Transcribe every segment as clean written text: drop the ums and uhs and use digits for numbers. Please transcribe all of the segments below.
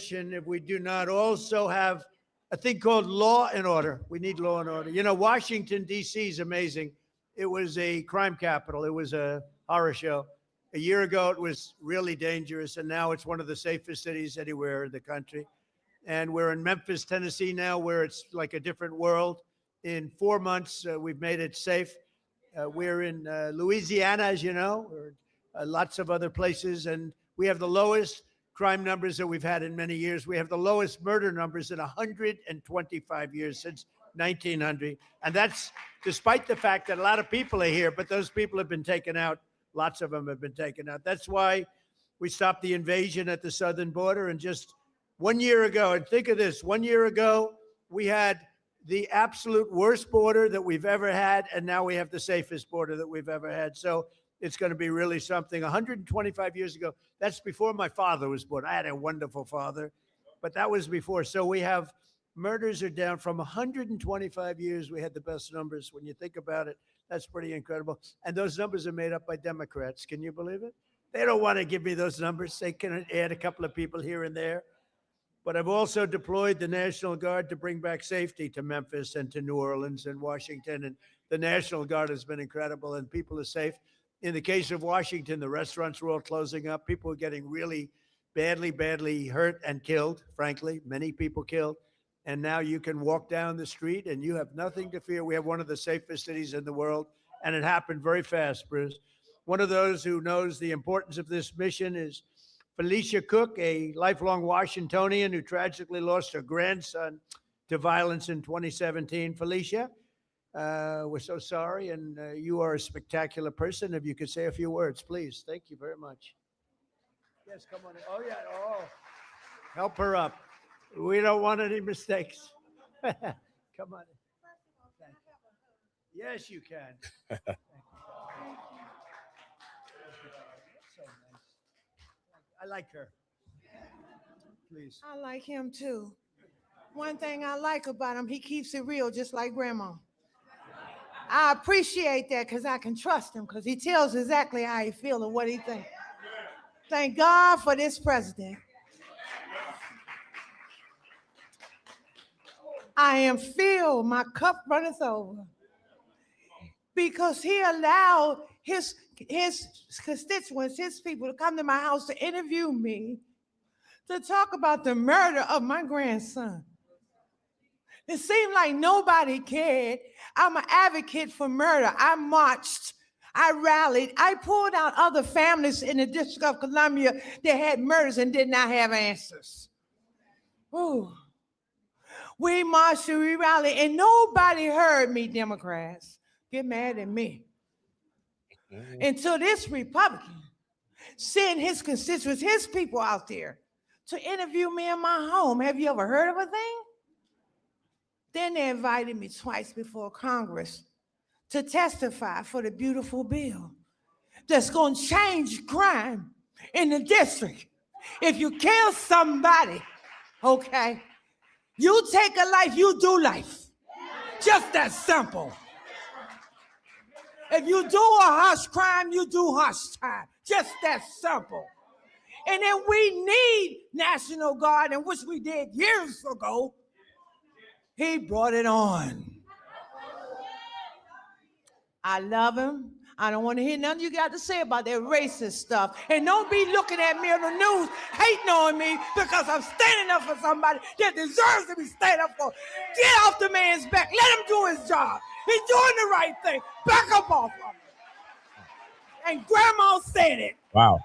nation if we do not also have a thing called law and order. We need law and order. You know, Washington, D.C. is amazing. It was a crime capital. It was a horror show. A year ago, it was really dangerous, and now it's one of the safest cities anywhere in the country. And we're in Memphis, Tennessee now, where it's like a different world. In 4 months, we've made it safe. We're in Louisiana, as you know, or lots of other places, and we have the lowest crime numbers that we've had in many years. We have the lowest murder numbers in 125 years, since 1900. And that's despite the fact that a lot of people are here, but those people have been taken out. Lots of them have been taken out. That's why we stopped the invasion at the southern border. And just 1 year ago, and think of this, 1 year ago, we had the absolute worst border that we've ever had, and now we have the safest border that we've ever had. So it's going to be really something. 125 years ago, that's before my father was born. I had a wonderful father, but that was before. So we have murders are down from 125 years. We had the best numbers. When you think about it, that's pretty incredible. And those numbers are made up by Democrats. Can you believe it? They don't want to give me those numbers. They can add a couple of people here and there. But I've also deployed the National Guard to bring back safety to Memphis and to New Orleans and Washington. And the National Guard has been incredible, and people are safe. In the case of Washington, the restaurants were all closing up. People were getting really badly hurt and killed, frankly, many people killed. And now you can walk down the street and you have nothing to fear. We have one of the safest cities in the world, and it happened very fast, Bruce. One of those who knows the importance of this mission is Felicia Cook, a lifelong Washingtonian who tragically lost her grandson to violence in 2017. Felicia, we're so sorry, and you are a spectacular person. If you could say a few words, please. Thank you very much. Yes, come on in. Oh, yeah. Oh, help her up. We don't want any mistakes. Come on in. Yes, you can. So nice. I like her. Please. I like him too. One thing I like about him, he keeps it real, just like Grandma. I appreciate that because I can trust him because he tells exactly how he feels and what he thinks. Thank God for this president. I am filled, my cup runneth over. Because he allowed his constituents, his people to come to my house to interview me, to talk about the murder of my grandson. It seemed like nobody cared. I'm an advocate for murder. I marched, I rallied, I pulled out other families in the District of Columbia that had murders and did not have answers. Ooh. We marched and we rallied, and nobody heard me, Democrats. Get mad at me. Until this Republican sent his constituents, his people out there to interview me in my home. Have you ever heard of a thing? Then they invited me twice before Congress to testify for the beautiful bill that's going to change crime in the district. If you kill somebody, okay, you take a life, you do life. Just that simple. If you do a harsh crime, you do harsh time. Just that simple. And then we need National Guard, and which we did years ago. He brought it on. I love him. I don't want to hear nothing you got to say about that racist stuff. And don't be looking at me on the news, hating on me because I'm standing up for somebody that deserves to be standing up for. Get off the man's back. Let him do his job. He's doing the right thing. Back up off of him. And Grandma said it. Wow.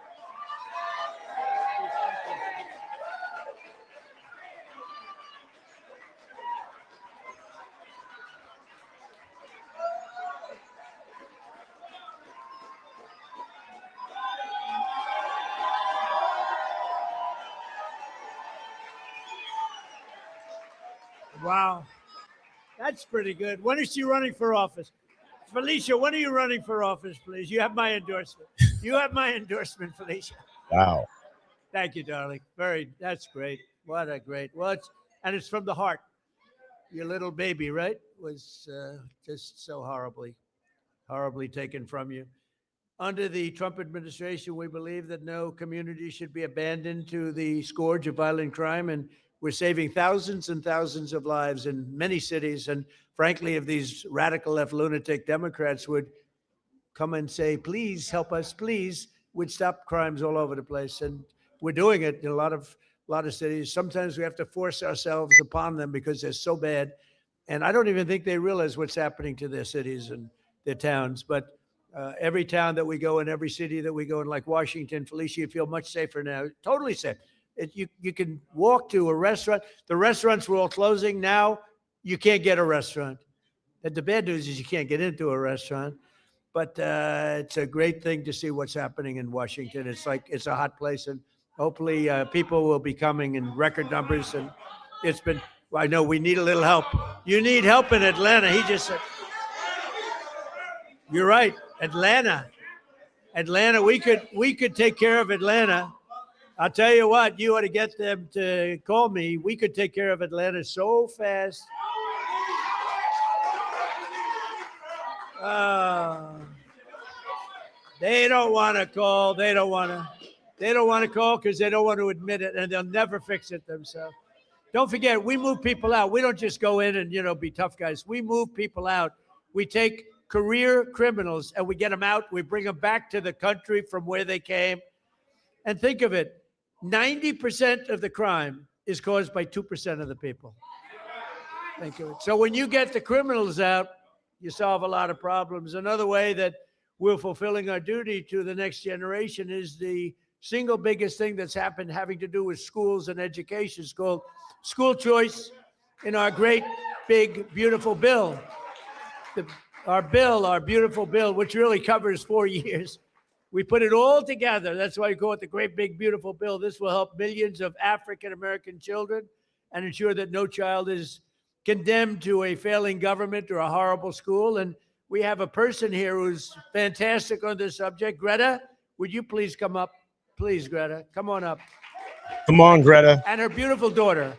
Wow. That's pretty good. When is she running for office? Felicia, when are you running for office, please? You have my endorsement. You have my endorsement, Felicia. Wow. Thank you, darling. That's great. What a great, and it's from the heart. Your little baby, right, was just so horribly taken from you. under the Trump administration, we believe that no community should be abandoned to the scourge of violent crime. And we're saving thousands and thousands of lives in many cities. And frankly, if these radical left lunatic Democrats would come and say, please help us, please, we'd stop crimes all over the place. And we're doing it in a lot of cities. Sometimes we have to force ourselves upon them because they're so bad. And I don't even think they realize what's happening to their cities and their towns. But every town that we go in, every city that we go in, like Washington, Felicia, you feel much safer now, totally safe. You can walk to a restaurant. The restaurants were all closing. Now you can't get a restaurant. And the bad news is you can't get into a restaurant. But it's a great thing to see what's happening in Washington. It's like it's a hot place, and hopefully people will be coming in record numbers. And it's been, I know we need a little help. You need help in Atlanta. He just said, you're right, Atlanta, we could take care of Atlanta. I'll tell you what, you ought to get them to call me. We could take care of Atlanta so fast. They don't want to call. They don't want to call because they don't want to admit it, and they'll never fix it themselves. Don't forget, we move people out. We don't just go in and, be tough guys. We move people out. We take career criminals and we get them out. We bring them back to the country from where they came. And think of it, 90% of the crime is caused by 2% of the people. Think of it. So when you get the criminals out, you solve a lot of problems. Another way that we're fulfilling our duty to the next generation is the single biggest thing that's happened having to do with schools and education. It's called school choice in our great, big, beautiful bill. Our beautiful bill, which really covers 4 years. We put it all together. That's why we call it the great, big, beautiful bill. This will help millions of African-American children and ensure that no child is condemned to a failing government or a horrible school. And we have a person here who's fantastic on this subject. Greta, would you please come up? Please, Greta, come on up. Come on, Greta. And her beautiful daughter.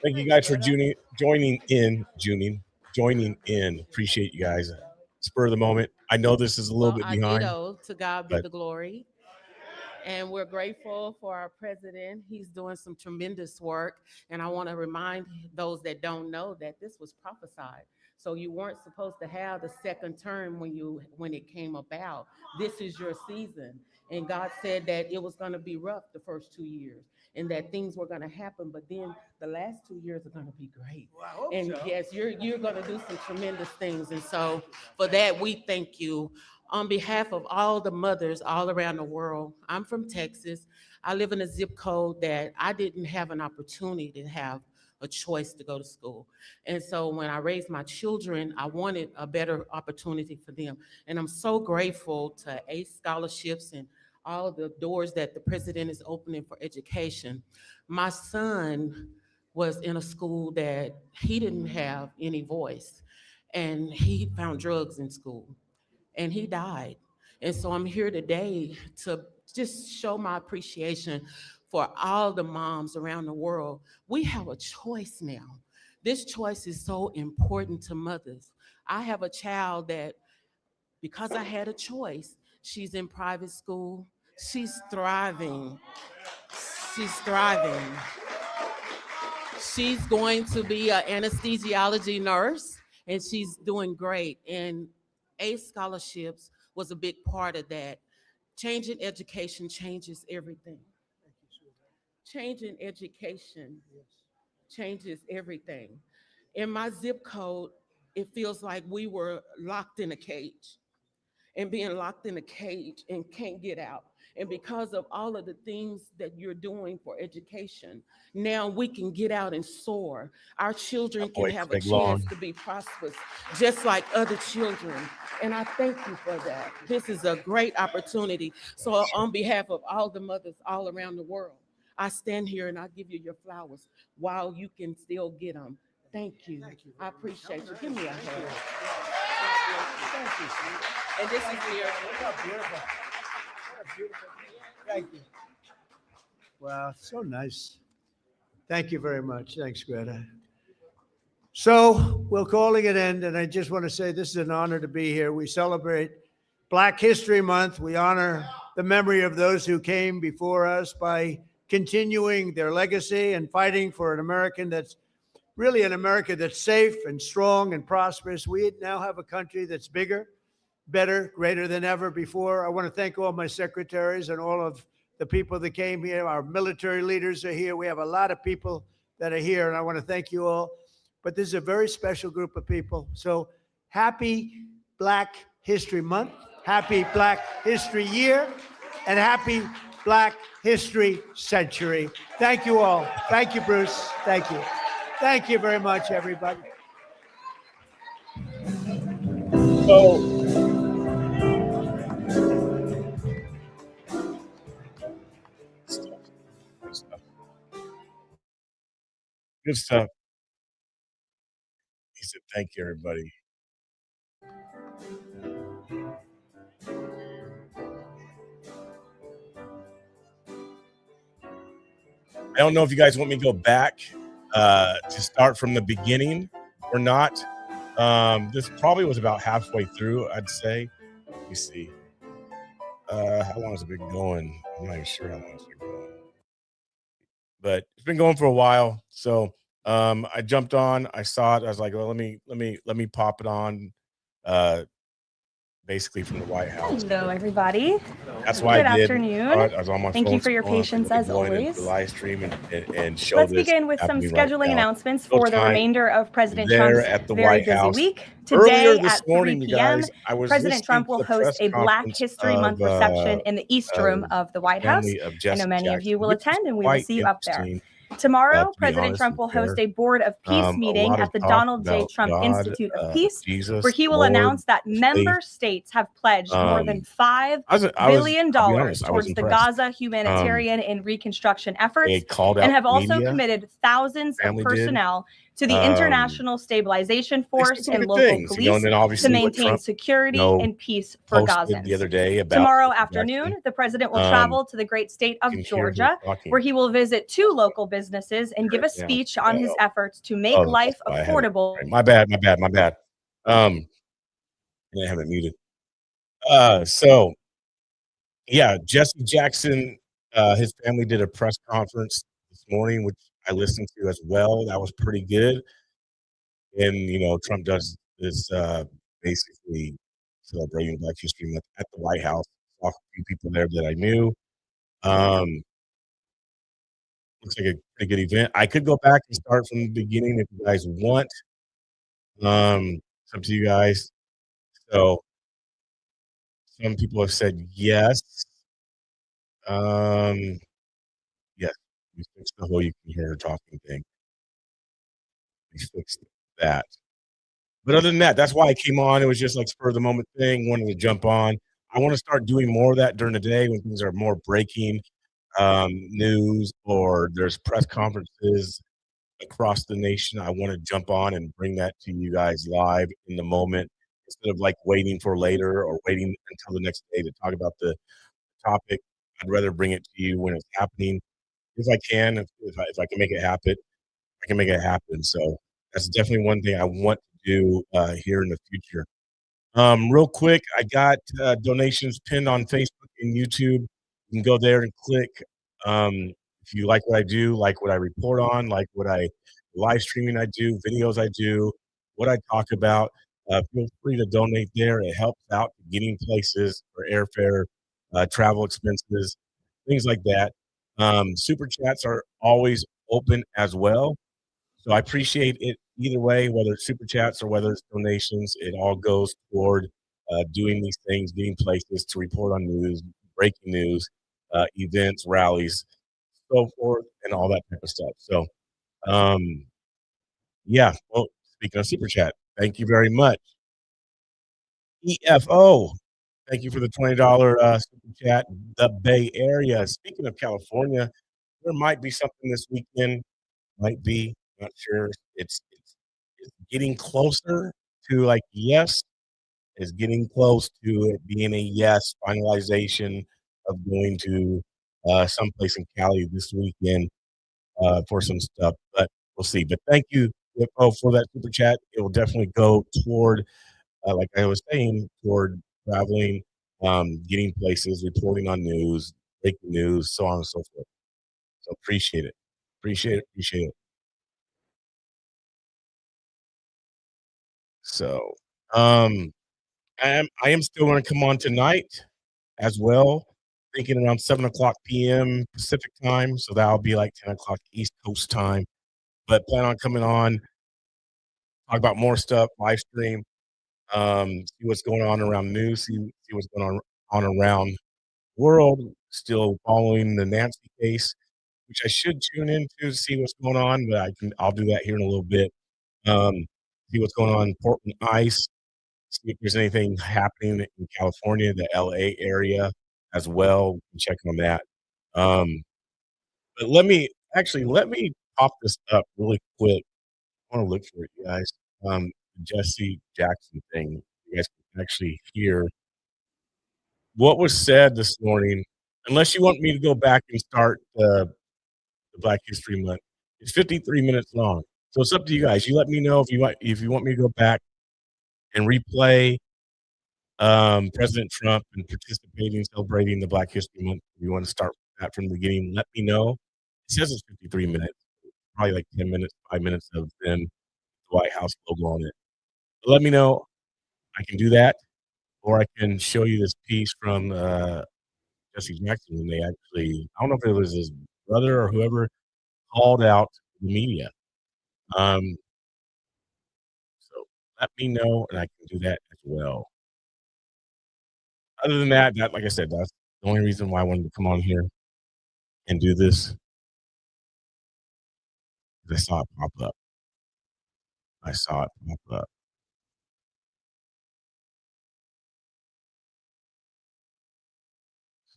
Thank you guys for joining in. Appreciate you guys. Spur of the moment. I know this is a little bit behind. To God be the glory. And we're grateful for our president. He's doing some tremendous work. And I want to remind those that don't know that this was prophesied. So you weren't supposed to have the second term when it came about. This is your season. And God said that it was going to be rough the first 2 years and that things were going to happen. But then the last 2 years are going to be great. Well, I hope and so. yes, you're going to do some tremendous things. And so for that, we thank you. On behalf of all the mothers all around the world, I'm from Texas. I live in a zip code that I didn't have an opportunity to have a choice to go to school. And so when I raised my children, I wanted a better opportunity for them. And I'm so grateful to ACE scholarships and all the doors that the president is opening for education. My son was in a school that he didn't have any voice, and he found drugs in school, and he died. And so I'm here today to just show my appreciation for all the moms around the world. We have a choice now. This choice is so important to mothers. I have a child that, because I had a choice, she's in private school. She's thriving. She's thriving. She's going to be an anesthesiology nurse, and she's doing great. And ACE scholarships was a big part of that. Changing education changes everything. Changing education changes everything. In my zip code, it feels like we were locked in a cage and being locked in a cage and can't get out. And because of all of the things that you're doing for education, now we can get out and soar. Our children can have a chance to be prosperous, just like other children. And I thank you for that. This is a great opportunity. So on behalf of all the mothers all around the world, I stand here and I give you your flowers while you can still get them. Thank you. I appreciate you. Give me a hug. Thank you. And this is here. Beautiful. Beautiful. Thank you. Wow, so nice. Thank you very much. Thanks, Greta. So we're calling it end, and I just want to say this is an honor to be here. We celebrate Black History Month, we honor the memory of those who came before us by continuing their legacy and fighting for an American that's really an America that's safe and strong and prosperous. We now have a country that's bigger, better, greater than ever before. I want to thank all my secretaries and all of the people that came here. Our military leaders are here. We have a lot of people that are here, and I want to thank you all. But this is a very special group of people. So happy Black History Month, happy Black History Year, and happy Black History Century. Thank you all. Thank you, Bruce. Thank you. Thank you very much, everybody. So, good stuff. He said, "Thank you, everybody." I don't know if you guys want me to go back to start from the beginning or not. This probably was about halfway through, I'd say. Let me see. How long has it been going? I'm not even sure how long it's been going. But it's been going for a while. So I jumped on, I saw it, I was like, well, let me pop it on. Basically from the White House. Hello, everybody. That's why Good I did. afternoon. I was on my Thank phone you for your so long, I patience, could as go in into always. the live stream and show Let's this begin with some happening right scheduling now. announcements Still for the time remainder of President there Trump's at the very White busy House. week. Earlier Today this at 3 morning, you p.m., guys, I was President listening Trump to will the host press a Black conference History Month reception in the East Room of the White House. family of I Jesse know many of you Jackson, will which is attend, and we will quite see you up there. interesting, Tomorrow, to be President honest Trump and will host fair. a Board of Peace A meeting lot at of the talk Donald J. about Trump God, Institute of Peace, Jesus, where he will Lord, announce that faith. member states have pledged more than $5 I was, billion I'll be honest, I was towards the impressed. Gaza humanitarian and reconstruction efforts, They called out and have also media, committed thousands of family did. personnel to the International Stabilization They said Force some and good local things, you know, police and then to obviously what maintain Trump, security and peace for posted the other Gazans. day about Tomorrow Jesse afternoon, Jackson. the president will travel to the great state You of can hear him Georgia, talking. where he will visit 2 local businesses and give a Yeah. speech on his Yeah. efforts to make Oh, life that's why I had it. affordable. Right. My bad. I have it muted. So yeah, Jesse Jackson, his family did a press conference this morning, which I listened to as well. That was pretty good. And you know, Trump does this basically celebrating Black History Month at the White House. Saw a few people there that I knew. Looks like a pretty good event. I could go back and start from the beginning if you guys want. It's up to you guys. So some people have said yes. Yes, we fixed the whole you can hear her talking thing. We fixed that. But other than that, that's why I came on. It was just like spur of the moment thing. Wanted to jump on. I want to start doing more of that during the day when things are more breaking news or there's press conferences across the nation. I want to jump on and bring that to you guys live in the moment instead of like waiting for later or waiting until the next day to talk about the topic. I'd rather bring it to you when it's happening. If I can, if I can make it happen, I can make it happen. So that's definitely one thing I want to do here in the future. Real quick, I got donations pinned on Facebook and YouTube. You can go there and click. If you like what I do, like what I report on, like what I live streaming I do, videos I do, what I talk about, feel free to donate there. It helps out getting places for airfare, travel expenses, things like that. Super chats are always open as well. So I appreciate it either way, whether it's super chats or whether it's donations. It all goes toward doing these things, getting places to report on news, breaking news, events, rallies, so forth, and all that type of stuff. So, yeah. Well, speaking of super chat, thank you very much. EFO, thank you for the $20 super chat. The Bay Area. Speaking of California, there might be something this weekend. Might be, not sure. It's getting closer to like yes. Is getting close to it being a yes finalization of going to someplace in Cali this weekend for some stuff, but we'll see. But thank you for that super chat. It will definitely go toward, like I was saying, toward traveling getting places, reporting on news, breaking news, so on and so forth. So appreciate it. Appreciate it. So I am still going to come on tonight as well, thinking around 7:00 p.m. Pacific time. So that'll be like 10 o'clock East Coast time. But plan on coming on, talk about more stuff, live stream, see what's going on around news, see what's going on around the world. Still following the Nancy case, which I should tune into to see what's going on, but I'll do that here in a little bit. See what's going on in Portland ICE, see if there's anything happening in California, the LA area as well. Check on that. But let me pop this up really quick. I want to look for it, you guys. Jesse Jackson thing. You guys can actually hear what was said this morning. Unless you want me to go back and start the Black History Month, it's 53 minutes long. So it's up to you guys. You let me know if you want me to go back and replay President Trump and participating, celebrating the Black History Month. If you want to start that from the beginning, let me know. It says it's 53 minutes, probably like 10 minutes, 5 minutes of them, the White House logo on it. But let me know. I can do that, or I can show you this piece from Jesse Jackson when they actually, I don't know if it was his brother or whoever, called out the media. So let me know, and I can do that as well. Other than that, like I said, that's the only reason why I wanted to come on here and do this. I saw it pop up.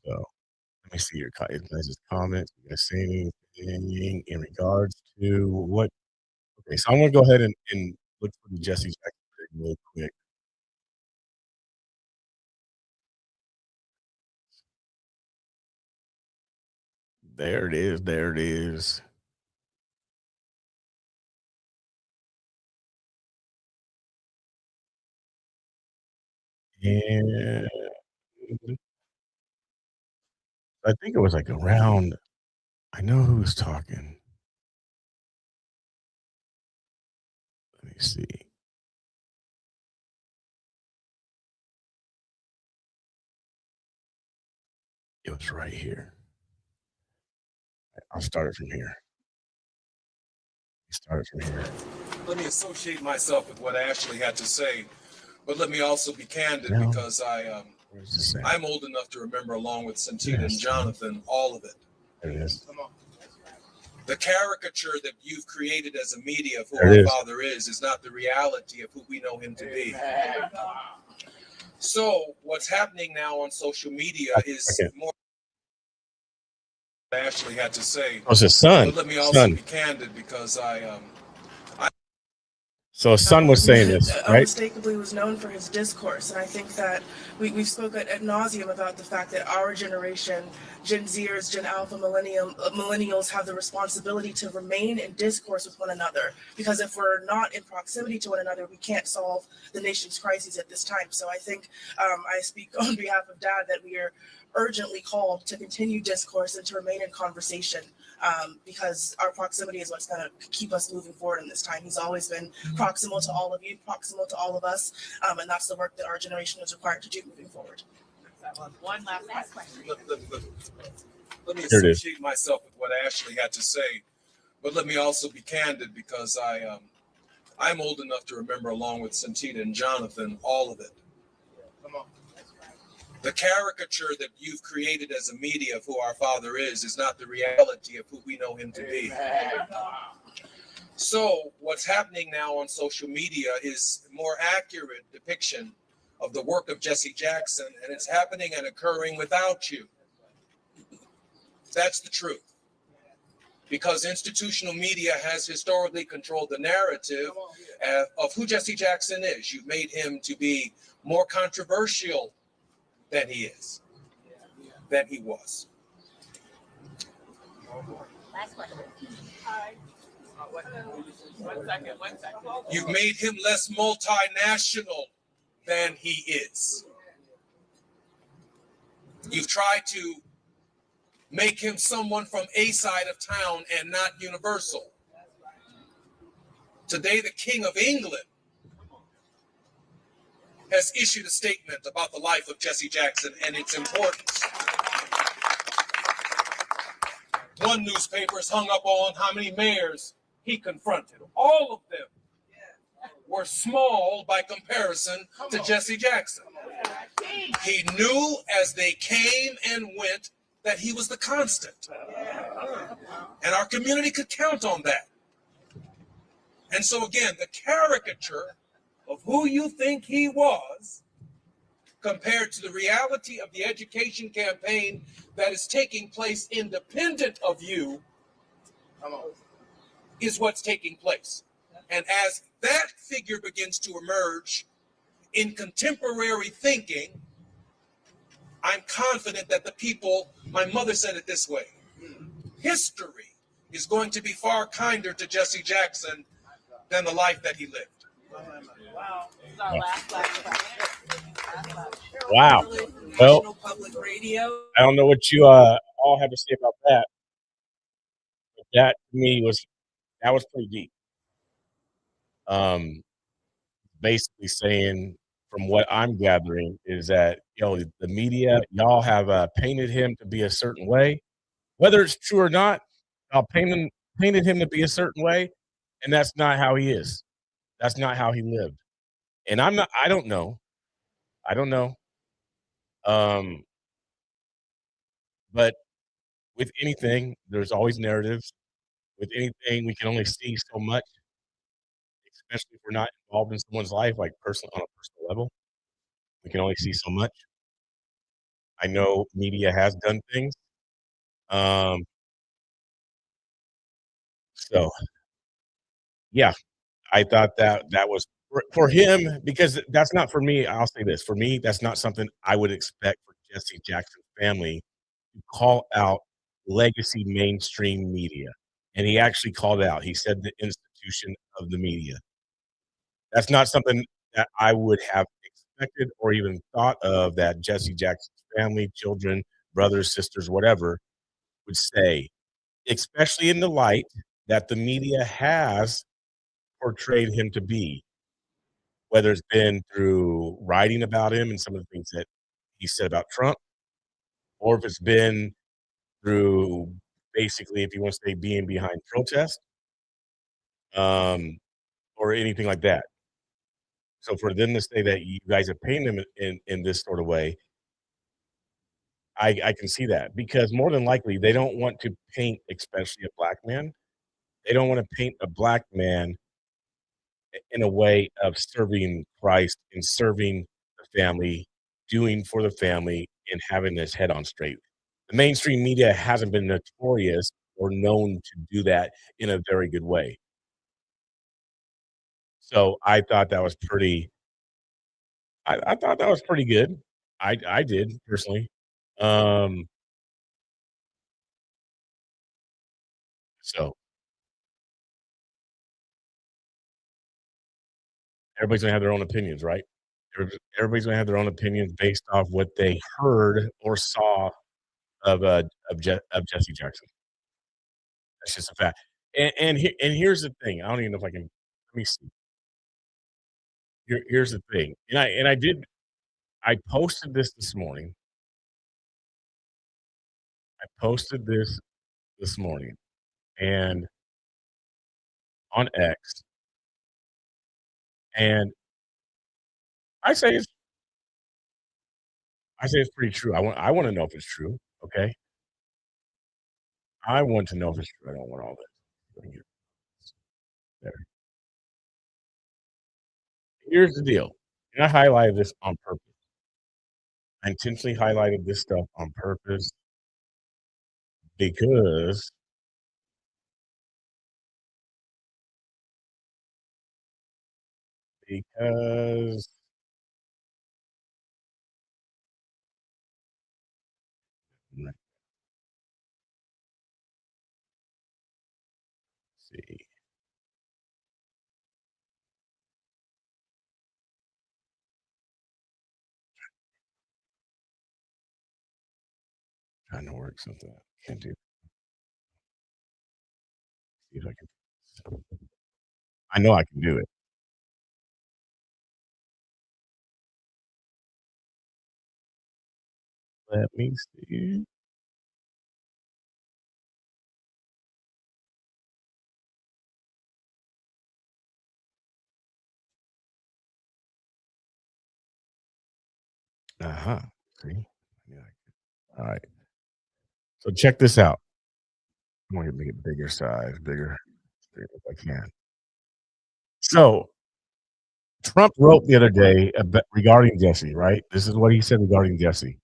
So let me see your guys' comments. You guys say anything in regards to what? Okay, so I'm gonna go ahead and look for the Jesse Jackson thing real quick. There it is. And I think it was like around, I know who was talking. Let me see. It was right here. I'll start it from here. Let me associate myself with what Ashley had to say, but let me also be candid No. because Where's this at? I'm old enough to remember, along with Santita and Yes. Jonathan, all of it. There it is. The caricature that you've created as a media of who There it our is. father is not the reality of who we know him to be. So what's happening now on social media is Okay. more than Ashley had to say. Oh, it's his son. But let me also be candid because So his son was saying this, right? Unmistakably was known for his discourse, and I think that we've spoken ad nauseum about the fact that our generation, Gen Zers, Gen Alpha, millennials have the responsibility to remain in discourse with one another, because if we're not in proximity to one another, we can't solve the nation's crises at this time. So I think I speak on behalf of Dad that we are urgently called to continue discourse and to remain in conversation, because our proximity is what's going to keep us moving forward in this time. He's always been proximal to all of you, proximal to all of us, and that's the work that our generation is required to do moving forward. One last question. let me Here it is. associate myself with what Ashley had to say, but let me also be candid because I'm old enough to remember, along with Santita and Jonathan, all of it. The caricature that you've created as a media of who our father is not the reality of who we know him to be. So what's happening now on social media is a more accurate depiction of the work of Jesse Jackson, and it's happening and occurring without you. That's the truth. Because institutional media has historically controlled the narrative of who Jesse Jackson is. You've made him to be more controversial than he is, than he was. Last question. One second. You've made him less multinational than he is. You've tried to make him someone from a side of town and not universal. Today, the King of England has issued a statement about the life of Jesse Jackson and its importance. One newspaper is hung up on how many mayors he confronted. All of them were small by comparison to Jesse Jackson. He knew as they came and went that he was the constant. And our community could count on that. And so again, the caricature of who you think he was compared to the reality of the education campaign that is taking place independent of you is what's taking place. And as that figure begins to emerge in contemporary thinking, I'm confident that the people, my mother said it this way, history is going to be far kinder to Jesse Jackson than the life that he lived. Wow. This is our last question. Wow. Well, National Public Radio. I don't know what you all have to say about that. But that to me was pretty deep. Basically saying, from what I'm gathering, is that the media, y'all have painted him to be a certain way, whether it's true or not. Y'all painted him to be a certain way, and that's not how he is. That's not how he lived. And I don't know. But with anything, there's always narratives. With anything, we can only see so much, especially if we're not involved in someone's life, like on a personal level. We can only see so much. I know media has done things. So yeah, I thought that was for him, because that's not for me. I'll say this, for me, that's not something I would expect for Jesse Jackson's family to call out legacy mainstream media. And he actually called it out. He said the institution of the media. That's not something that I would have expected or even thought of that Jesse Jackson's family, children, brothers, sisters, whatever, would say, especially in the light that the media has portrayed him to be, whether it's been through writing about him and some of the things that he said about Trump, or if it's been through basically, if you want to say, being behind protest, or anything like that. So for them to say that you guys have painted him in this sort of way, I can see that, because more than likely they don't want to paint, especially a black man. They don't want to paint a black man in a way of serving Christ and serving the family, doing for the family, and having this head on straight. The mainstream media hasn't been notorious or known to do that in a very good way. So I thought that was pretty. I thought that was pretty good. I did personally. Um, so everybody's gonna have their own opinions, right? Everybody's gonna have their own opinions based off what they heard or saw of Jesse Jackson. That's just a fact. And here's the thing. I don't even know if I can. Let me see. Here's the thing. I posted this morning. I posted this morning, and on X, and I say it's pretty true. I want to know if it's true. Okay, I want to know if it's true. I don't want all this. There. Here's the deal. And I highlighted this on purpose. I intentionally highlighted this stuff on purpose because because let's see. Trying to work something out. Can't do. See if I can. I know I can do it. Let me see. Uh-huh. See? Yeah. All right. So check this out. I'm gonna make it bigger size, bigger if I can. So Trump wrote the other day regarding Jesse, right? This is what he said regarding Jesse.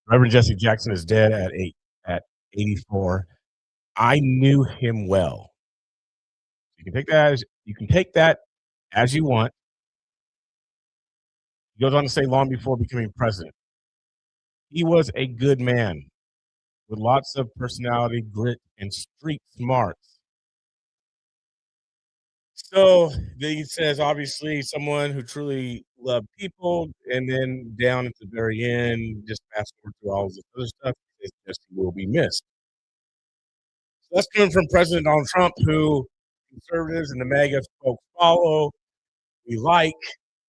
Reverend Jesse Jackson is dead at 84. I knew him well. You can take that as you want. He goes on to say long before becoming president. He was a good man with lots of personality, grit, and street smarts. So then he says, obviously, someone who truly loved people, and then down at the very end, just fast forward through all this other stuff, it just will be missed. So that's coming from President Donald Trump, who conservatives and the MAGA folks follow. We like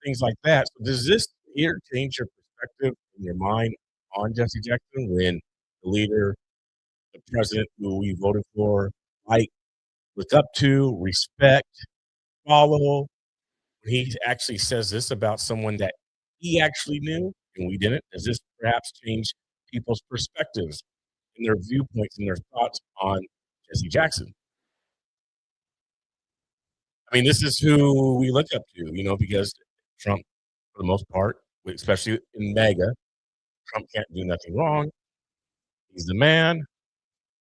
things like that. So does this here change your perspective in your mind on Jesse Jackson when the leader, the president who we voted for, like, look up to, respect, follow? He actually says this about someone that he actually knew and we didn't. Does this perhaps change people's perspectives and their viewpoints and their thoughts on Jesse Jackson? I mean, this is who we look up to, because Trump, for the most part, especially in MAGA, Trump can't do nothing wrong. He's the man.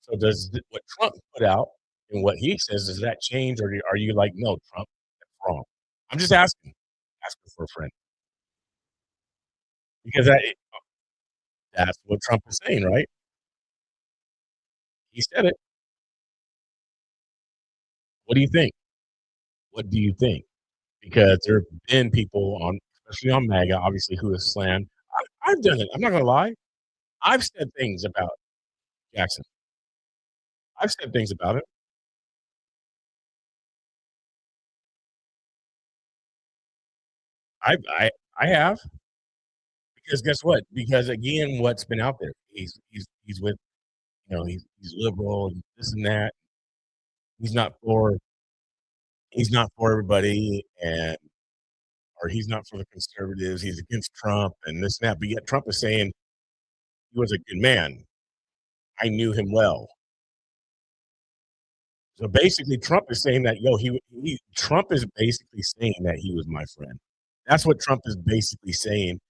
So does what Trump put out and what he says, does that change? Or are you like, no, Trump, that's wrong? I'm just asking for a friend. Because that's what Trump is saying, right? He said it. What do you think? What do you think? Because there have been people especially on MAGA, obviously, who have slammed. I've done it. I'm not going to lie. I've said things about Jackson. I've said things about it. I have. Because guess what? Because again, what's been out there? He's with, he's liberal, this and that. He's not for everybody, or he's not for the conservatives. He's against Trump and this and that. But yet Trump is saying he was a good man. I knew him well. So basically, Trump is saying that, Trump is basically saying that he was my friend. That's what Trump is basically saying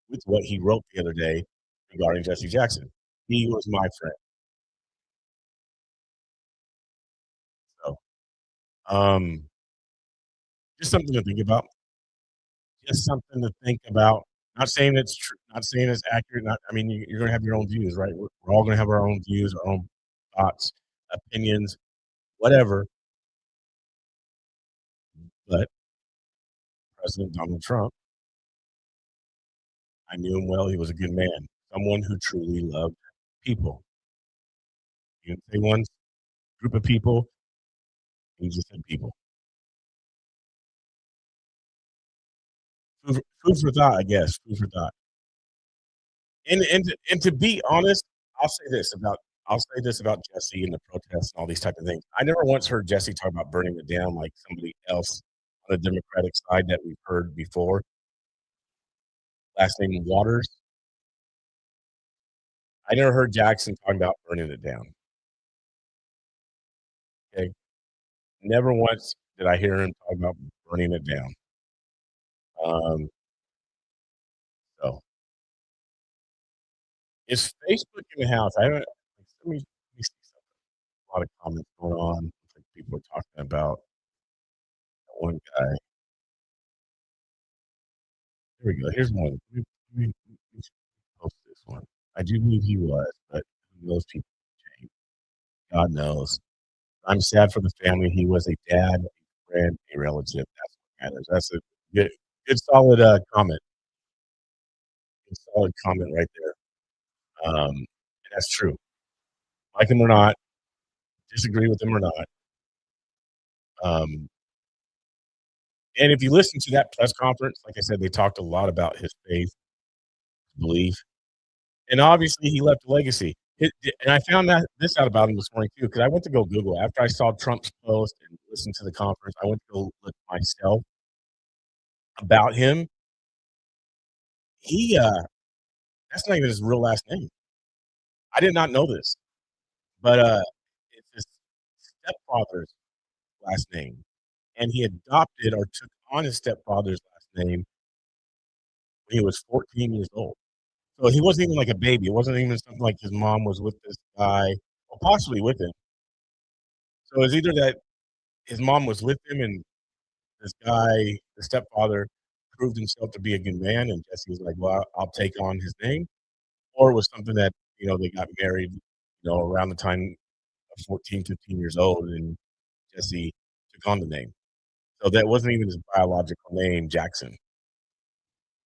with what he wrote the other day regarding Jesse Jackson. He was my friend. So, just something to think about. Just something to think about. Not saying it's true. Not saying it's accurate. You're going to have your own views, right? We're all going to have our own views, our own thoughts, opinions, whatever. But President Donald Trump, I knew him well. He was a good man, someone who truly loved people. He didn't say one group of people. He just said people. Food for thought, I guess. Food for thought. And to be honest, I'll say this about Jesse and the protests and all these type of things. I never once heard Jesse talk about burning it down like somebody else on the Democratic side that we've heard before. Last name Waters. I never heard Jackson talking about burning it down. Okay. Never once did I hear him talk about burning it down. So is Facebook in the house? Let me see something. A lot of comments going on. Like people are talking about that one guy. Here we go. Here's one. Let me post this one. I do believe he was, but who knows, people change. God knows. I'm sad for the family. He was a dad, a friend, a relative. That's what matters. That's a good solid comment. Good solid comment right there. And That's true. Like him or not, disagree with him or not. Um, and if you listen to that press conference, like I said, they talked a lot about his faith, belief, and obviously he left a legacy. And I found this out about him this morning too, because I went to go Google after I saw Trump's post and listened to the conference. I went to go look myself about him. He that's not even his real last name. I did not know this, but it's his stepfather's last name, and he adopted or took on his stepfather's last name when he was 14 years old. So he wasn't even like a baby. It wasn't even something like his mom was with this guy, or possibly with him. So it's either that his mom was with him and this guy, the stepfather, proved himself to be a good man, and Jesse was like, "Well, I'll take on his name," or it was something that they got married, around the time of 14, 15 years old, and Jesse took on the name. So that wasn't even his biological name, Jackson. It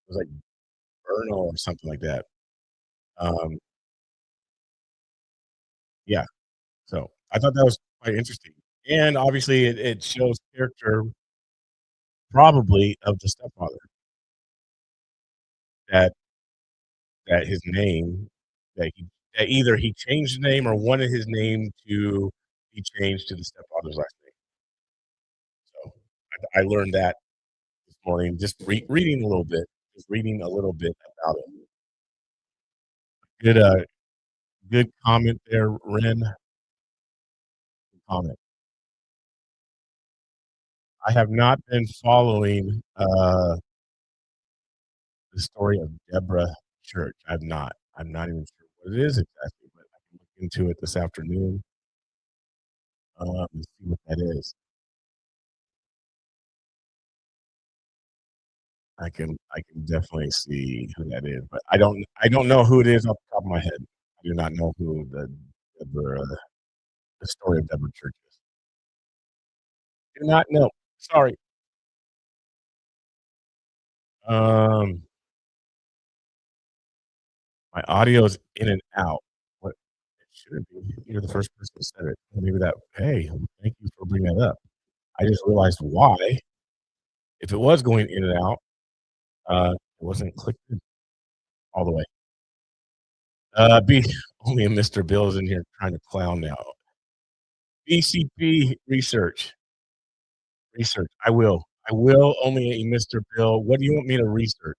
was like Bernal or something like that. Yeah. So I thought that was quite interesting, and obviously it shows character, probably of the stepfather, that his name that either he changed the name or wanted his name to be changed to the stepfather's last name. So I learned that this morning, just reading a little bit, about it. Good comment there, Ren. Good comment. I have not been following the story of Deborah Church. I'm not even sure what it is exactly, but I can look into it this afternoon and see what that is. I can definitely see who that is, but I don't know who it is off the top of my head. I do not know who the story of Deborah Church is. Do not know. Sorry. My audio's in and out. What it should be. You're the first person who said it. Maybe that. Hey, thank you for bringing that up. I just realized why. If it was going in and out, it wasn't clicked in all the way. Only a Mr. Bill is in here trying to clown now. BCP research. I will only a Mr. Bill. What do you want me to research?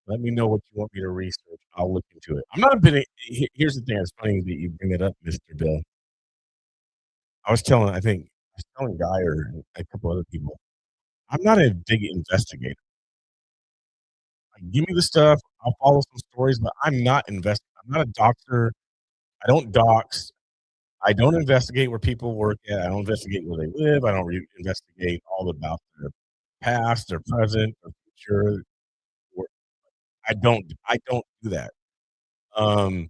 Let me know what you want me to research. I'll look into it. I'm not a bit. Here's the thing. It's funny that you bring it up, Mr. Bill. I was telling Guy or a couple other people, I'm not a big investigator. Like, give me the stuff. I'll follow some stories, but I'm not investing. I'm not a doctor. I don't dox. I don't investigate where people work at. I don't investigate where they live. I don't investigate all about their past, their present, their future. I don't do that. I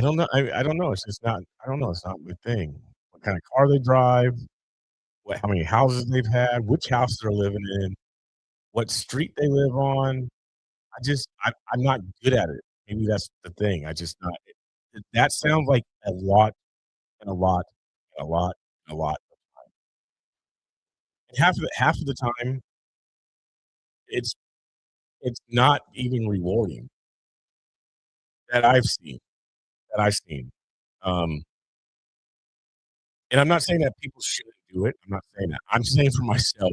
don't know. I don't know. It's just not. I don't know. It's not my thing. What kind of car they drive, how many houses they've had, which house they're living in, what street they live on. I'm not good at it. Maybe that's the thing. I just not. That sounds like a lot and a lot and a lot and a lot of time. And half of the time, it's not even rewarding that I've seen. Um, and I'm not saying that people shouldn't do it. I'm not saying that. I'm saying for myself,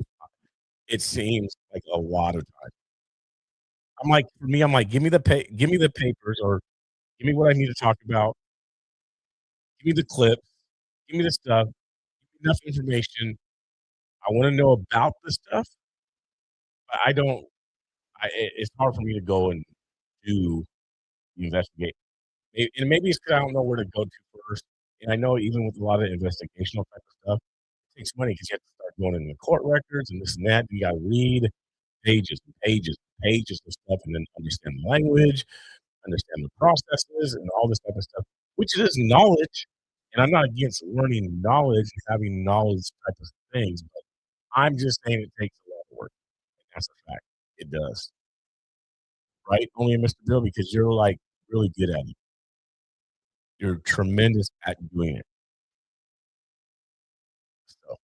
it seems like a lot of time. I'm like, for me, I'm like, give me the papers, or give me what I need to talk about. Give me the clips. Give me the stuff. Give me enough information. I want to know about the stuff, but I don't. It's hard for me to go and do the investigate. And maybe it's because I don't know where to go to first. And I know even with a lot of investigational type of stuff, it takes money because you have to start going into the court records and this and that. And you got to read pages and pages and pages of stuff, and then understand the language, understand the processes, and all this type of stuff, which is knowledge. And I'm not against learning knowledge and having knowledge type of things, but I'm just saying it takes a lot of work. That's a fact. It does. Right? Only Mr. Bill, because you're like really good at it. You're tremendous at doing it. So,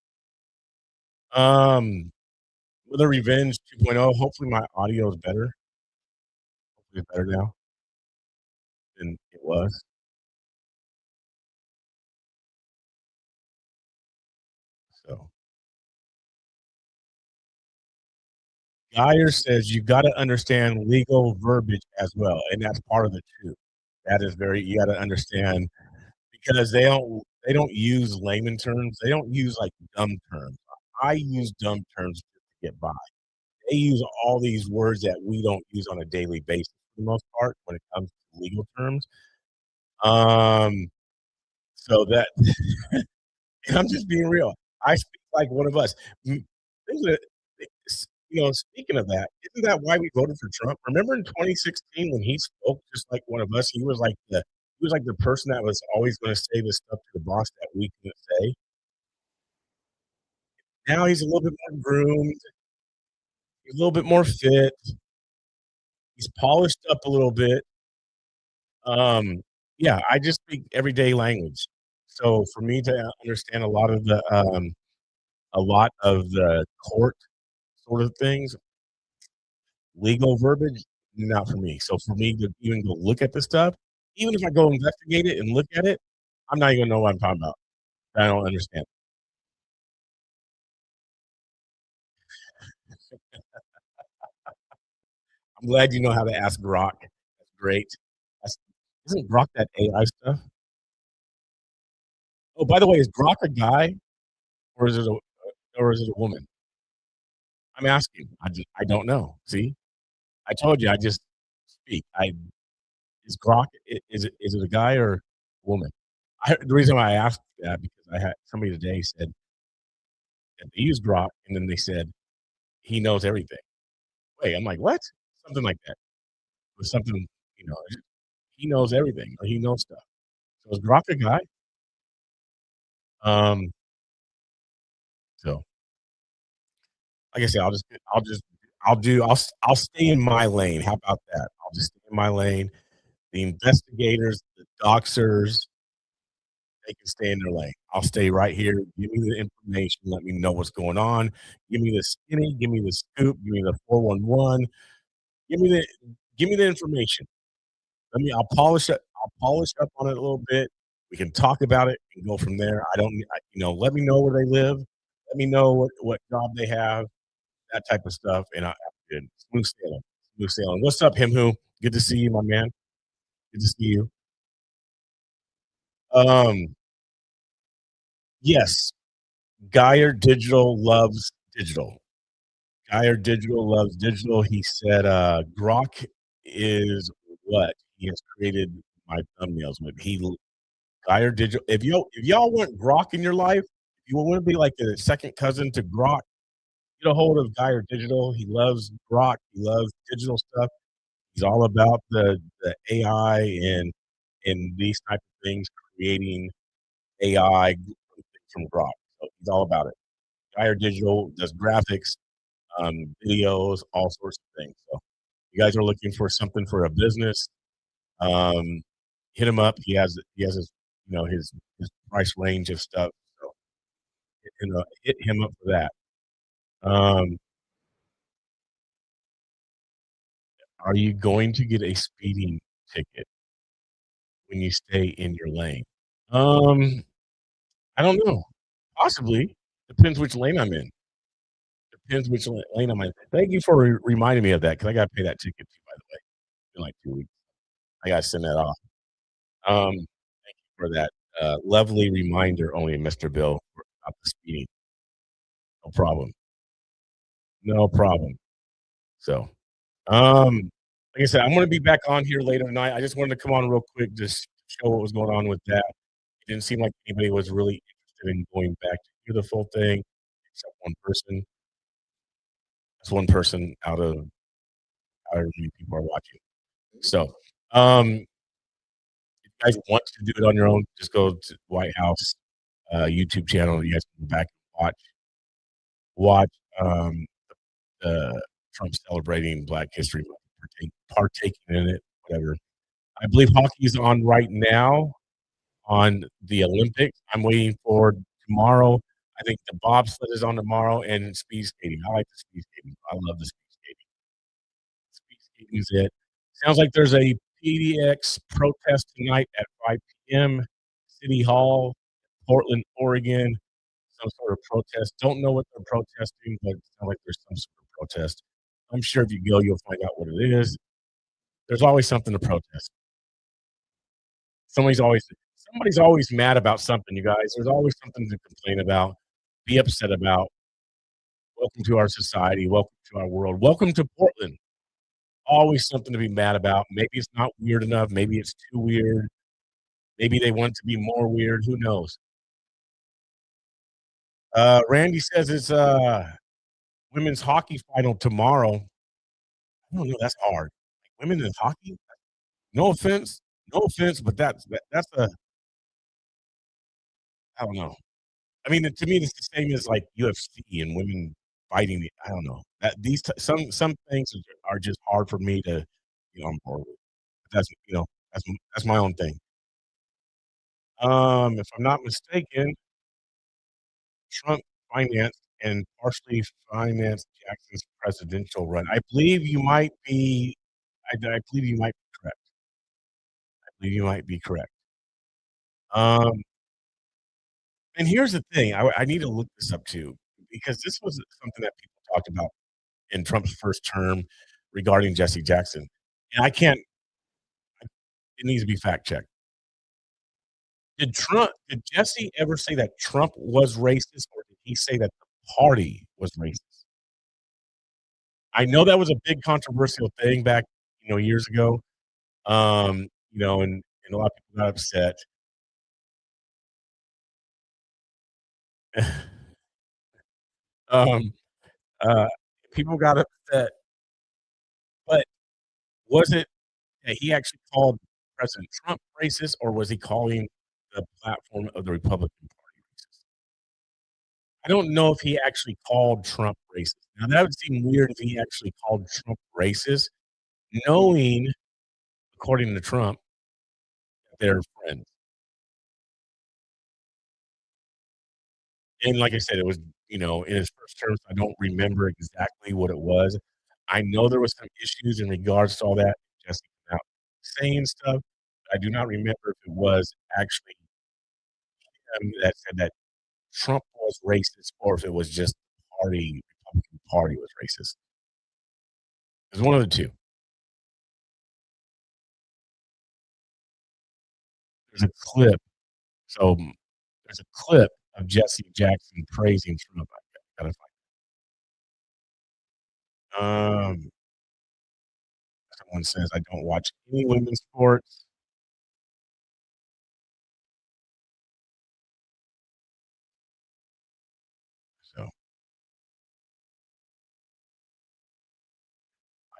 with a Revenge 2.0, hopefully my audio is better. Hopefully it's better now than it was. So, Geyer says you got to understand legal verbiage as well, and that's part of it too. That is very you got to understand because they don't use layman terms. They don't use like dumb terms. I use dumb terms to get by. They use all these words that we don't use on a daily basis for the most part when it comes to legal terms. So that and I'm just being real. I speak like one of us. There's a, speaking of that, isn't that why we voted for Trump? Remember in 2016 when he spoke just like one of us? He was like the person that was always going to say the stuff to the boss that we couldn't say. Now he's a little bit more groomed. He's a little bit more fit. He's polished up a little bit. Yeah, I just speak everyday language. So for me to understand a lot of the court sort of things, legal verbiage, not for me. So for me to even go look at the stuff, even if I go investigate it and look at it, I'm not even gonna know what I'm talking about. I don't understand. I'm glad you know how to ask Grok. That's great. Isn't Grok that AI stuff? Oh, by the way, is Grok a guy or is it a woman? I'm asking. I don't know. See, I told you. I just speak. Is Grok is it a guy or a woman? The reason why I asked that because I had somebody today said that they use Grok and then they said he knows everything. Wait, I'm like what? Something like that. Or something he knows everything or he knows stuff. So is Grok a guy? So like I said, I'll stay in my lane. How about that? I'll just stay in my lane. The investigators, the doxers, they can stay in their lane. I'll stay right here. Give me the information. Let me know what's going on. Give me the skinny. Give me the scoop. Give me the 411. Give me the information. I'll polish up on it a little bit. We can talk about it and go from there. Let me know where they live. Let me know what job they have, that type of stuff. And I'm good. Smooth sailing. What's up, him who? Good to see you, my man. Good to see you. Yes. Geyer Digital loves digital. Geyer Digital loves digital. He said, Grok is what he has created my thumbnails with. Geyer Digital. If y'all want Grok in your life, if you want to be like the second cousin to Grok, get a hold of Geyer Digital. He loves Grok. He loves digital stuff. He's all about the AI and these type of things, creating AI from Grok. So he's all about it. Geyer Digital does graphics, videos, all sorts of things. So you guys are looking for something for a business, hit him up. He has his his price range of stuff. So hit him up for that. Are you going to get a speeding ticket when you stay in your lane? I don't know. Possibly. Depends which lane I'm in. Depends which lane I'm in. Thank you for reminding me of that because I got to pay that ticket too, by the way, in like 2 weeks. I got to send that off. Thank you for that lovely reminder, only Mr. Bill, about the speeding. No problem. No problem. So, like I said, I'm going to be back on here later tonight. I just wanted to come on real quick, just show what was going on with that. It didn't seem like anybody was really interested in going back to hear the full thing, except one person. That's one person out of however many people are watching. So, if you guys want to do it on your own, just go to White House YouTube channel. You guys can go back and watch the Trump celebrating Black History Month, partaking in it, whatever. I believe hockey is on right now on the Olympics. I'm waiting for tomorrow. I think the bobsled is on tomorrow and speed skating. I like the speed skating. I love the speed skating. Speed skating is it. Sounds like there's a PDX protest tonight at 5 p.m. City Hall, Portland, Oregon. Some sort of protest. Don't know what they're protesting, but it sounds like there's some sort of protest. I'm sure if you go, you'll find out what it is. There's always something to protest. Somebody's always mad about something, you guys. There's always something to complain about, be upset about. Welcome to our society. Welcome to our world. Welcome to Portland. Always something to be mad about. Maybe it's not weird enough. Maybe it's too weird. Maybe they want it to be more weird. Who knows? Randy says it's women's hockey final tomorrow. I don't know. That's hard. Like, women in hockey? No offense, but that's a I don't know. I mean, to me, it's the same as like UFC and women fighting. I don't know that some things are just hard for me to on board with. That's that's my own thing. If I'm not mistaken, Trump financed and partially financed Jackson's presidential run. I believe you might be. I believe you might be correct. I believe you might be correct. And here's the thing, I need to look this up too, because this was something that people talked about in Trump's first term regarding Jesse Jackson. And it needs to be fact checked. Did Jesse ever say that Trump was racist, or did he say that the party was racist? I know that was a big controversial thing back, years ago. And a lot of people got upset. um, People got upset, but was it that he actually called President Trump racist, or was he calling the platform of the Republican Party racist? I don't know if he actually called Trump racist. Now, that would seem weird if he actually called Trump racist, knowing, according to Trump, that they're friends. And like I said, it was, in his first term, so I don't remember exactly what it was. I know there was some issues in regards to all that, just out saying stuff. I do not remember if it was actually him that said that Trump was racist, or if it was just the Republican Party was racist. It was one of the two. There's a clip. So there's a clip of Jesse Jackson praising Trump. I gotta find it. Someone says I don't watch any women's sports. So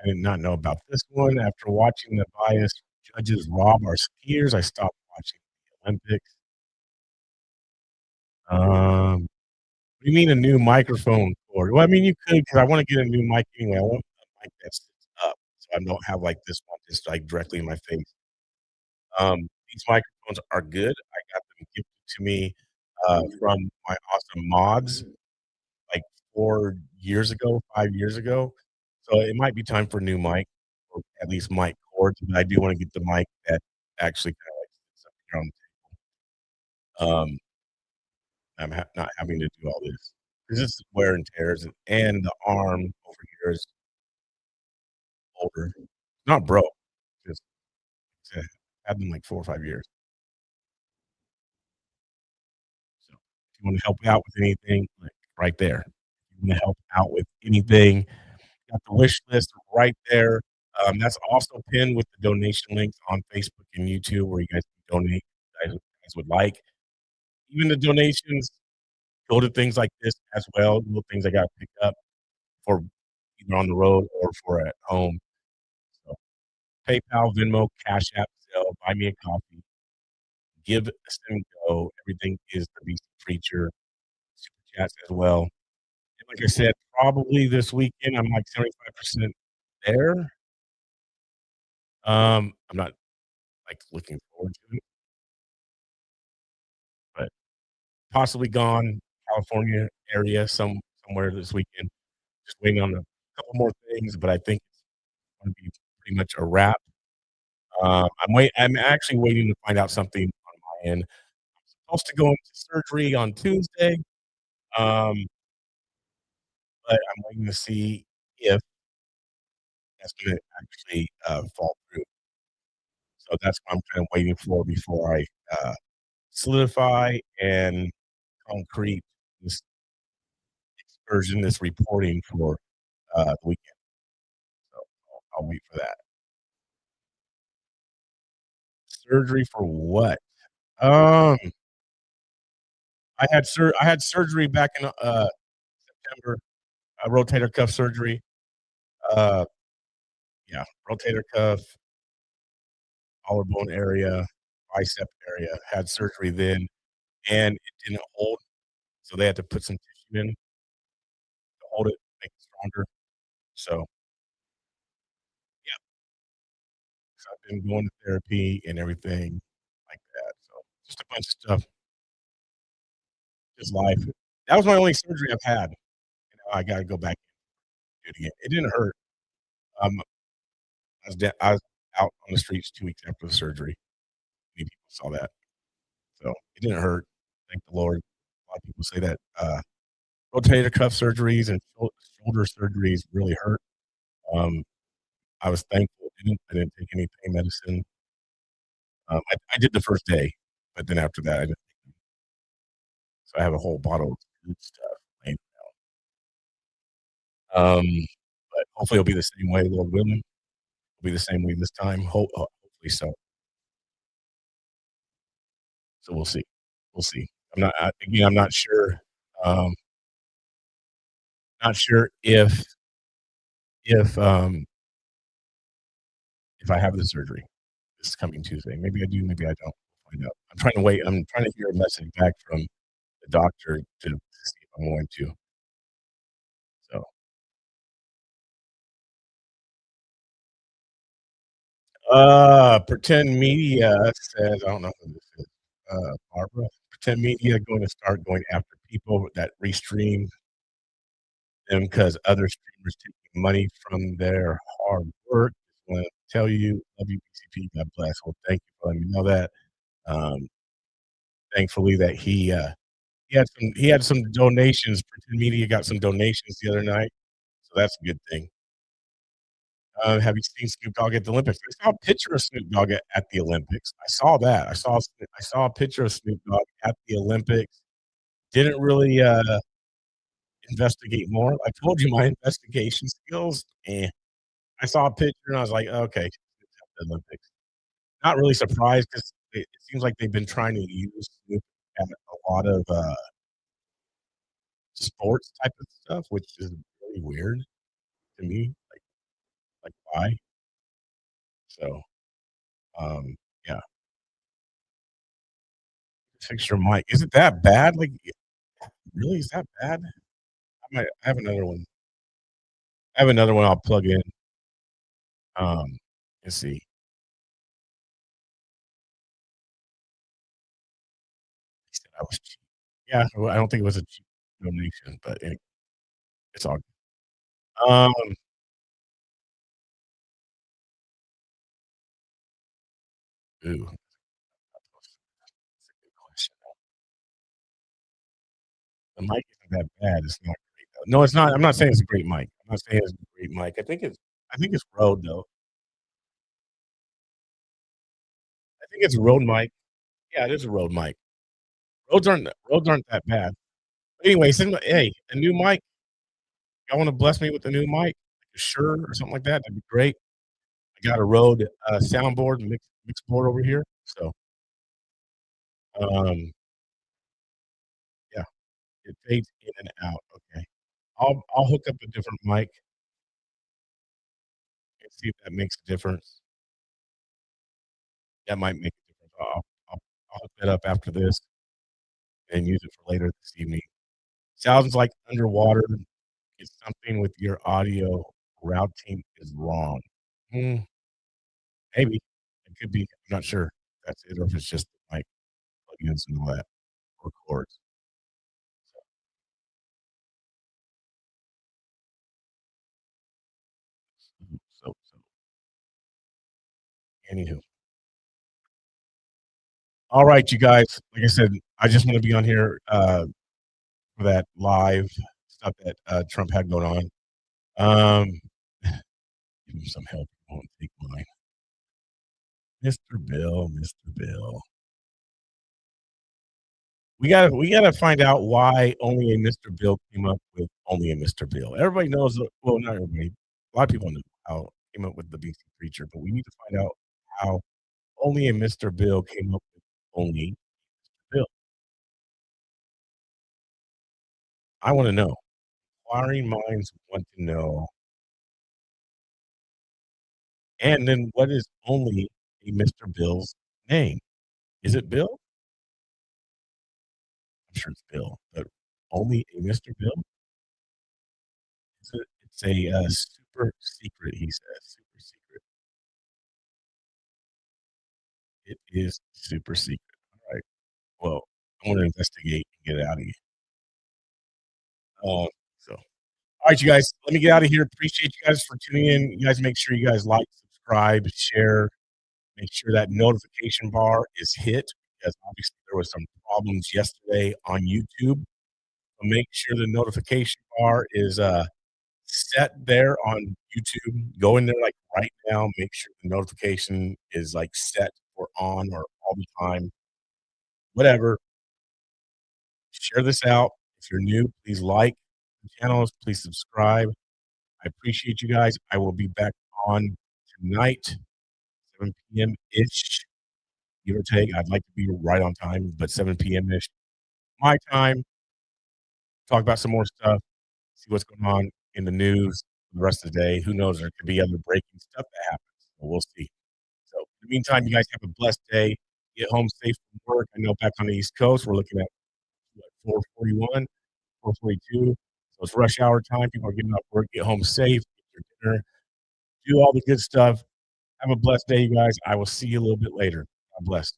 I did not know about this one. After watching the biased judges rob our skiers, I stopped watching the Olympics. What do you mean a new microphone cord? Well, I mean, you could, because I want to get a new mic anyway. I want a mic that sits up, so I don't have like this one just like directly in my face. These microphones are good. I got them gifted to me from my awesome mods like 5 years ago. So it might be time for a new mic, or at least mic cords. But I do want to get the mic that actually kind of like sits up here on the table. I'm not having to do all this. This is wear and tears, and the arm over here is older. Not broke, just had them like 4 or 5 years. So if you want to help me out with anything, like right there. If you want to help out with anything, got the wish list right there. That's also pinned with the donation links on Facebook and YouTube, where you guys can donate if you guys would like. Even the donations go to things like this as well, little things I got to pick up for either on the road or for at home. So PayPal, Venmo, Cash App, Zelle, buy me a coffee, give, send, go. Everything is the BC Preacher. Super chats as well. And like I said, probably this weekend. I'm like 75% there. I'm not like looking forward to it, but possibly gone California area somewhere this weekend. Just waiting on a couple more things, but I think it's going to be pretty much a wrap. I'm actually waiting to find out something on my end. I'm supposed to go into surgery on Tuesday, um, but I'm waiting to see if that's going to actually fall through. So that's what I'm kind of waiting for before I solidify and concrete this excursion, this reporting for the weekend. So I'll wait for that. Surgery for what? Um, I had surgery back in September, rotator cuff surgery. Uh, yeah, rotator cuff, collarbone area, bicep area. Had surgery then, and it didn't hold, so they had to put some tissue in to hold it, make it stronger. So yeah, so I've been going to therapy and everything like that. So just a bunch of stuff, just life. That was my only surgery I've had. I got to go back and do it again. It didn't hurt. Um, I was out on the streets 2 weeks after the surgery. Many people saw that. So it didn't hurt. Thank the Lord. A lot of people say that rotator cuff surgeries and shoulder surgeries really hurt. Um, I was thankful it didn't. I didn't take any pain medicine. I did the first day, but then after that, I didn't. So I have a whole bottle of good stuff laying around. But hopefully it'll be the same way, Lord willing. It'll be the same way this time. Hopefully so. So we'll see. We'll see. Again, I'm not sure. Not sure if if I have the surgery this coming Tuesday. Maybe I do, maybe I don't. We'll find out. I'm trying to wait. I'm trying to hear a message back from the doctor to see if I'm going to. So Pretend Media says, I don't know who this is. Barbara. Pretend Media going to start going after people that restream them because other streamers taking money from their hard work. Just want to tell you, love you, BCP. God bless. Well, thank you for letting me know that. Um, Thankfully, that he had some donations. Pretend Media got some donations the other night, so that's a good thing. Have you seen Snoop Dogg at the Olympics? I saw a picture of Snoop Dogg at the Olympics. I saw that. I saw a picture of Snoop Dogg at the Olympics. Didn't really investigate more. I told you my investigation skills. I saw a picture and I was like, okay, the Olympics. Not really surprised because it seems like they've been trying to use Snoop at a lot of sports type of stuff, which is really weird to me. Like why? So, yeah. Fix your mic. Is it that bad? Like, really? Is that bad? I have another one. I have another one I'll plug in. Let's see. He said I was cheap. Yeah, well, I don't think it was a cheap donation, but anyway, it's all good. Ooh, that's a good question. The mic isn't that bad. It's not great though. No, it's not. I'm not saying it's a great mic. I'm not saying it's a great mic. I think it's Rode though. I think it's a Rode mic. Yeah, it is a Rode mic. Roads aren't that bad. But anyway, hey, a new mic. Y'all want to bless me with a new mic, like a Shure or something like that? That'd be great. I got a Rode soundboard and mix board over here. So, um, yeah, it fades in and out. Okay, I'll hook up a different mic and see if that makes a difference. That might make a difference. I'll hook that up after this and use it for later this evening. Sounds like underwater. It's something with your audio routing is wrong. Hmm, maybe. It could be. I'm not sure if that's it or if it's just the mic plugins and all that or cords. So anywho. All right, you guys. Like I said, I just want to be on here for that live stuff that Trump had going on. Give him some help. He won't take mine. Mr. Bill, Mr. Bill. We gotta find out why only a Mr. Bill came up with only a Mr. Bill. Everybody knows, well, not everybody. A lot of people know how it came up with the BC Preacher, but we need to find out how only a Mr. Bill came up with only Mr. Bill. I want to know. Inquiring minds want to know. And then what is only a Mr. Bill's name? Is it Bill? I'm sure it's Bill, but only a Mr. Bill? It's a super secret, he says. Super secret. It is super secret. All right. Well, I want to investigate and get it out of you. So, all right, you guys, let me get out of here. Appreciate you guys for tuning in. You guys make sure you guys like, subscribe, share. Make sure that notification bar is hit because obviously there was some problems yesterday on YouTube. So make sure the notification bar is set there on YouTube. Go in there like right now. Make sure the notification is like set or on or all the time. Whatever. Share this out. If you're new, please like the channel. Please subscribe. I appreciate you guys. I will be back on tonight, 7 p.m. ish, give or take. I'd like to be right on time, but 7 p.m. ish, my time. Talk about some more stuff. See what's going on in the news for the rest of the day. Who knows? There could be other breaking stuff that happens. So we'll see. So in the meantime, you guys have a blessed day. Get home safe from work. I know back on the East Coast, we're looking at 4:41, 4:42. So it's rush hour time. People are getting off work. Get home safe. Get your dinner. Do all the good stuff. Have a blessed day, you guys. I will see you a little bit later. God bless.